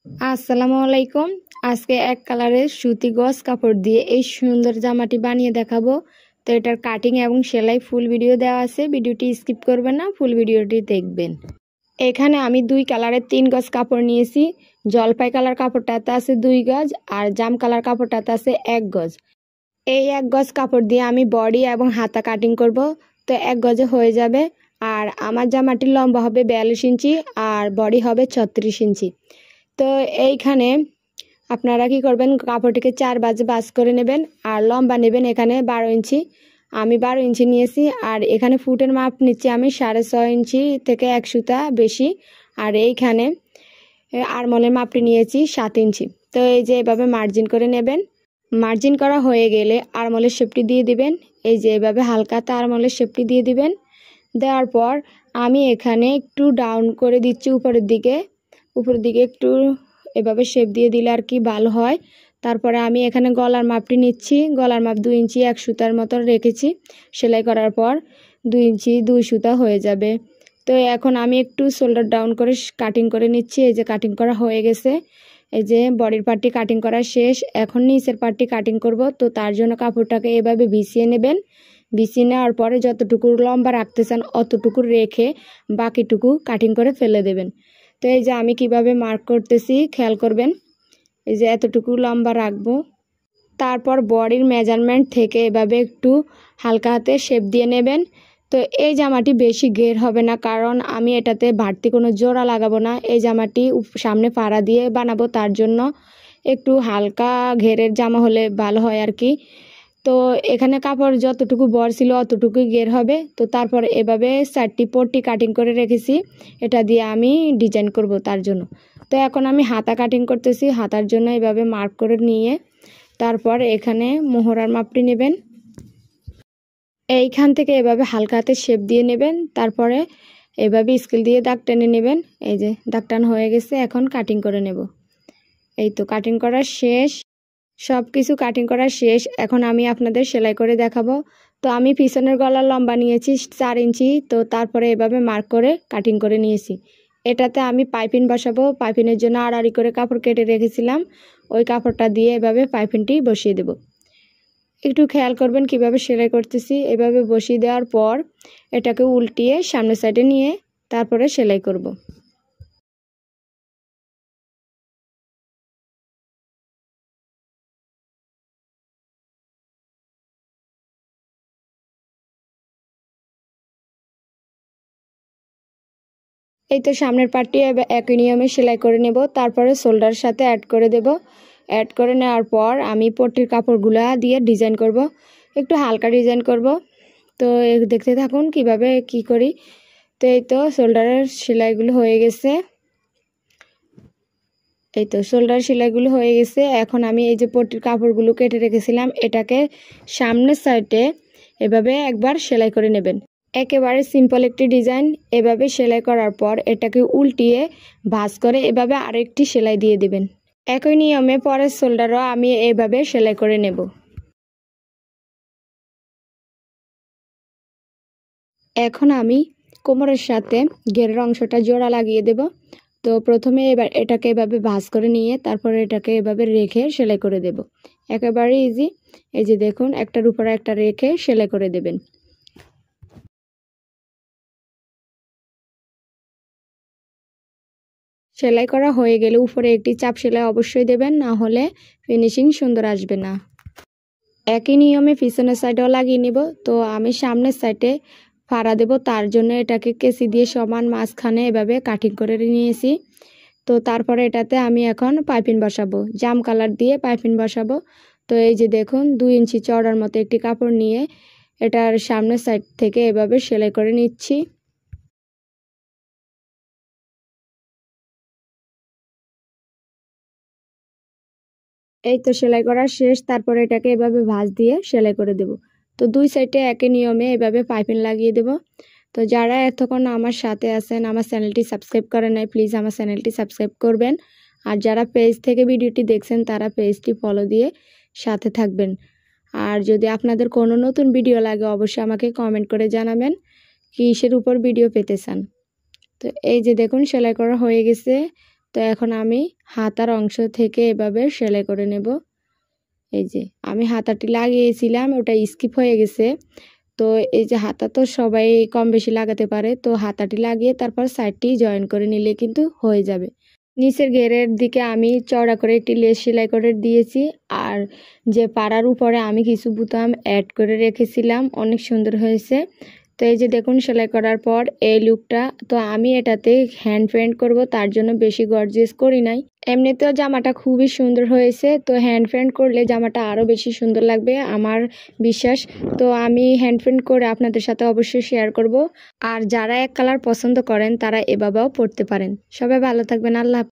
আসসালামু আলাইকুম। আজকে এক কালারের সুতি গজ কাপড় দিয়ে এই সুন্দর জামাটি বানিয়ে দেখাবো। তো এটার কাটিং এবং সেলাই ফুল ভিডিও দেওয়া আছে, ভিডিওটি স্কিপ করবেন না, ফুল ভিডিওটি দেখবেন। এখানে আমি 2 কালারের 3 গজ কাপড় নিয়েছি। জলপাই কালার কাপড়টাতে আছে 2 গজ আর জাম কালার কাপড়টাতে আছে 1 গজ। এই 1 গজ কাপড় দিয়ে আমি বডি এবং হাতা কাটিং করব। তো 1 গজে হয়ে যাবে। আর আমার জামাটির লম্বা হবে 42 ইঞ্চি আর বডি হবে 36 ইঞ্চি। তো এইখানে আপনারা কি করবেন, কাপড়টিকে 4 ভাঁজে ভাঁজ করে নেবেন আর লম্বা নেবেন এখানে 12 ইঞ্চি। আমি 12 ইঞ্চি নিয়েছি আর এখানে ফুটের মাপ নিচ্ছি আমি 6.5 ইঞ্চি থেকে 1 সুতা বেশি। আর এইখানে আরমলের মাপটি নিয়েছি 7 ইঞ্চি। তো এই যে এভাবে মার্জিন করে নেবেন। মার্জিন করা হয়ে গেলে আরমলের শেপটি দিয়ে দিবেন। এই যে এভাবে হালকাতে আরমলের শেপটি দিয়ে দিবেন। দেওয়ার পর আমি এখানে একটু ডাউন করে দিচ্ছি উপরের দিকে একটু এভাবে শেপ দিয়ে দিলে আর কি ভালো হয়। তারপরে আমি এখানে গলার মাপটি নিচ্ছি। গলার মাপ 2 ইঞ্চি 1 সুতার মতো রেখেছি। সেলাই করার পর 2 ইঞ্চি 2 সুতা হয়ে যাবে। তো এখন আমি একটু শোল্ডার ডাউন করে কাটিং করে নিচ্ছি। এই যে কাটিং করা হয়ে গেছে। এই যে বডির পার্টটি কাটিং করা শেষ। এখন নিচের পার্টটি কাটিং করব। তো তার জন্য কাপড়টাকে এভাবে বিছিয়ে নেবেন। বিছিয়ে নেওয়ার পরে যতটুকু লম্বা রাখতে চান অতটুকু রেখে বাকিটুকু কাটিং করে ফেলে দেবেন। তো এই যে আমি কিভাবে মার্ক করতেছি খেয়াল করবেন। এই যে এতটুকু লম্বা রাখবো। তারপর বডির মেজারমেন্ট থেকে এভাবে একটু হালকা হাতে শেপ দিয়ে নেবেন। তো এই জামাটি বেশি ঘের হবে না, কারণ আমি এটাতে বাড়তি কোনো জোড়া লাগাবো না। এই জামাটি সামনে পাড়া দিয়ে বানাবো, তার জন্য একটু হালকা ঘেরের জামা হলে ভালো হয় আর কি। তো এখানে কাপড় যতটুকু বড় ছিল অতটুকুই ঘের হবে। তো তারপর এভাবে 4টি পট্টি কাটিং করে রেখেছি, এটা দিয়ে আমি ডিজাইন করব তার জন্য। তো এখন আমি হাতা কাটিং করতেছি। হাতার জন্য এভাবে মার্ক করে নিয়ে তারপর এখানে মোহরার মাপটি নেবেন। এইখান থেকে এভাবে হালকা হাতে শেপ দিয়ে নেবেন। তারপরে এভাবে স্কেল দিয়ে দাগ টেনে নেবেন। এই যে দাগ টান হয়ে গেছে, এখন কাটিং করে নেব। এই তো কাটিং করা শেষ, সব কিছু কাটিং করা শেষ। এখন আমি আপনাদের সেলাই করে দেখাবো। তো আমি পিছনের গলার লম্বা নিয়েছি 4 ইঞ্চি। তো তারপরে এভাবে মার্ক করে কাটিং করে নিয়েছি। এটাতে আমি পাইপিং বসাবো। পাইপিংয়ের জন্য আড়াআড়ি করে কাপড় কেটে রেখেছিলাম, ওই কাপড়টা দিয়ে এভাবে পাইপিংটি বসিয়ে দেব। একটু খেয়াল করবেন কিভাবে সেলাই করতেছি। এভাবে বসিয়ে দেওয়ার পর এটাকে উল্টিয়ে সামনের সাইডে নিয়ে তারপরে সেলাই করব। এই তো সামনের পার্টটি একই নিয়মে সেলাই করে নেব। তারপরে শোল্ডার সাথে অ্যাড করে দেব। অ্যাড করে নেওয়ার পর আমি পট্টির কাপড়গুলা দিয়ে ডিজাইন করব, একটু হালকা ডিজাইন করব। তো দেখতে থাকুন কিভাবে কি করি। তো এই তো শোল্ডারের সেলাইগুলো হয়ে গেছে। এই তো শোল্ডার সেলাইগুলো হয়ে গেছে। এখন আমি এই যে পট্টির কাপড়গুলো কেটে রেখেছিলাম এটাকে সামনের সাইডে এভাবে একবার সেলাই করে নেবেন। একেবারে সিম্পল একটি ডিজাইন। এভাবে সেলাই করার পর এটাকে উল্টিয়ে ভাঁজ করে এভাবে আরেকটি সেলাই দিয়ে দিবেন। একই নিয়মে পরের শোল্ডারও আমি এভাবে সেলাই করে নেব। এখন আমি কোমরের সাথে ঘেরের অংশটা জোড়া লাগিয়ে দেব। তো প্রথমে এবার এটাকে এভাবে ভাঁজ করে নিয়ে তারপরে এটাকে এভাবে রেখে সেলাই করে দেব। একেবারে ইজি। এই যে দেখুন, একটার উপরে একটা রেখে সেলাই করে দেবেন। সেলাই করা হয়ে গেলে উপরে একটি চাপ সেলাই অবশ্যই দেবেন, না হলে ফিনিশিং সুন্দর আসবে না। একই নিয়মে পিছনের সাইডেও লাগিয়ে নিব। তো আমি সামনের সাইডে ফাড়া দেব, তার জন্য এটাকে কেসি দিয়ে সমান মাঝখানে এভাবে কাটিং করে নিয়েছি। তো তারপরে এটাতে আমি এখন পাইপিং বসাবো, জাম কালার দিয়ে পাইপিং বসাবো। তো এই যে দেখুন 2 ইঞ্চি চওড়ার মতো একটি কাপড় নিয়ে এটার সামনের সাইড থেকে এভাবে সেলাই করে নিচ্ছি। এই তো সেলাই করা শেষ। তারপরে এটাকে এভাবে ভাঁজ দিয়ে সেলাই করে দেব। তো 2 সাইডে একই নিয়মে এভাবে পাইপিং লাগিয়ে দেব। তো যারা এতক্ষণ আমার সাথে আছেন, আমার চ্যানেলটি সাবস্ক্রাইব করেন নাই, প্লিজ আমার চ্যানেলটি সাবস্ক্রাইব করবেন। আর যারা পেজ থেকে ভিডিওটি দেখছেন তারা পেজটি ফলো দিয়ে সাথে থাকবেন। আর যদি আপনাদের কোনো নতুন ভিডিও লাগে অবশ্যই আমাকে কমেন্ট করে জানাবেন কিসের উপর ভিডিও পেতে চান। তো এই যে দেখুন সেলাই করা হয়ে গেছে। তো এখন আমি হাতার অংশ থেকে এভাবে সেলাই করে নেব। এই যে আমি হাতাটি লাগিয়েছিলাম, ওটা স্কিপ হয়ে গেছে। তো এই যে হাতা তো সবাই কম বেশি লাগাতে পারে, তো হাতাটি লাগিয়ে তারপর সাইডটি জয়েন করে নিলে কিন্তু হয়ে যাবে। নিচের ঘেরের দিকে আমি চওড়া করে একটি লেস সেলাই করে দিয়েছি, আর যে পাড়ার উপরে আমি কিছু বুতাম অ্যাড করে রেখেছিলাম, অনেক সুন্দর হয়েছে। তো এই যে দেখুন সেলাই করার পর এই লুকটা। তো আমি এটাতে হ্যান্ড পেইন্ট করব, তার জন্য বেশি গর্জিয়াস করি নাই। এমনিতেও জামাটা খুবই সুন্দর হয়েছে, তো হ্যান্ড পেইন্ট করলে জামাটা আরও বেশি সুন্দর লাগবে আমার বিশ্বাস। তো আমি হ্যান্ড পেইন্ট করে আপনাদের সাথে অবশ্যই শেয়ার করব। আর যারা এক কালার পছন্দ করেন তারা এভাবেও পরতে পারেন। সবাই ভালো থাকবেন। আল্লাহ হাফেজ।